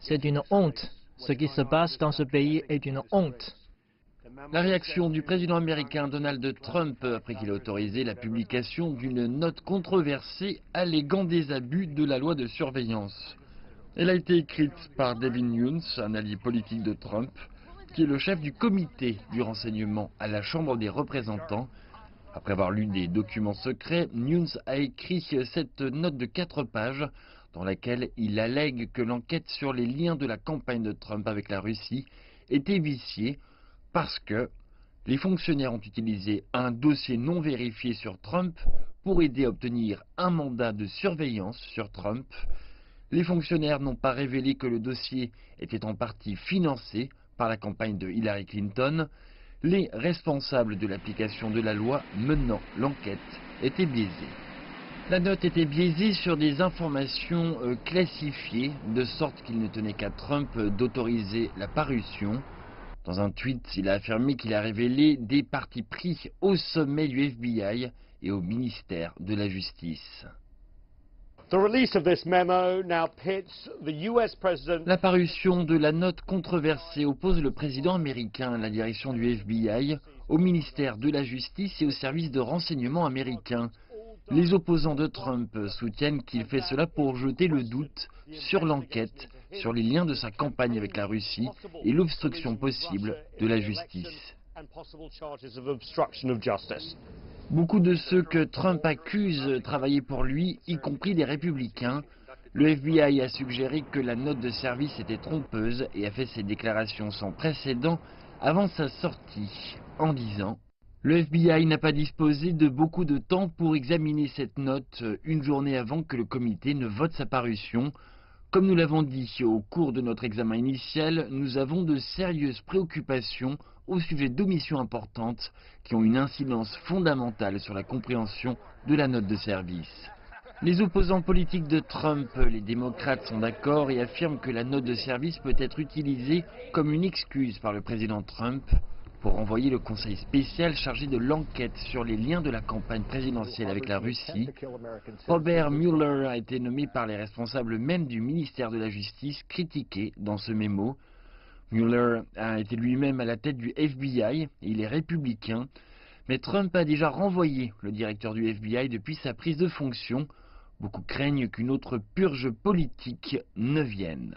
C'est une honte. Ce qui se passe dans ce pays est une honte. La réaction du président américain Donald Trump après qu'il a autorisé la publication d'une note controversée alléguant des abus de la loi de surveillance. Elle a été écrite par Devin Nunes, un allié politique de Trump, qui est le chef du comité du renseignement à la Chambre des représentants. Après avoir lu des documents secrets, Nunes a écrit cette note de 4 pages dans laquelle il allègue que l'enquête sur les liens de la campagne de Trump avec la Russie était viciée parce que les fonctionnaires ont utilisé un dossier non vérifié sur Trump pour aider à obtenir un mandat de surveillance sur Trump. Les fonctionnaires n'ont pas révélé que le dossier était en partie financé par la campagne de Hillary Clinton. Les responsables de l'application de la loi menant l'enquête étaient biaisés. La note était biaisée sur des informations classifiées, de sorte qu'il ne tenait qu'à Trump d'autoriser la parution. Dans un tweet, il a affirmé qu'il a révélé des partis pris au sommet du FBI et au ministère de la Justice. La parution de la note controversée oppose le président américain à la direction du FBI, au ministère de la Justice et au service de renseignement américain. Les opposants de Trump soutiennent qu'il fait cela pour jeter le doute sur l'enquête, sur les liens de sa campagne avec la Russie et l'obstruction possible de la justice. Beaucoup de ceux que Trump accuse travailler pour lui, y compris des républicains. Le FBI a suggéré que la note de service était trompeuse et a fait ses déclarations sans précédent avant sa sortie en disant « Le FBI n'a pas disposé de beaucoup de temps pour examiner cette note une journée avant que le comité ne vote sa parution. Comme nous l'avons dit au cours de notre examen initial, nous avons de sérieuses préoccupations au sujet d'omissions importantes qui ont une incidence fondamentale sur la compréhension de la note de service. » Les opposants politiques de Trump, les démocrates, sont d'accord et affirment que la note de service peut être utilisée comme une excuse par le président Trump pour renvoyer le conseil spécial chargé de l'enquête sur les liens de la campagne présidentielle avec la Russie. Robert Mueller a été nommé par les responsables même du ministère de la Justice, critiqué dans ce mémo. Mueller a été lui-même à la tête du FBI et il est républicain. Mais Trump a déjà renvoyé le directeur du FBI depuis sa prise de fonction. Beaucoup craignent qu'une autre purge politique ne vienne.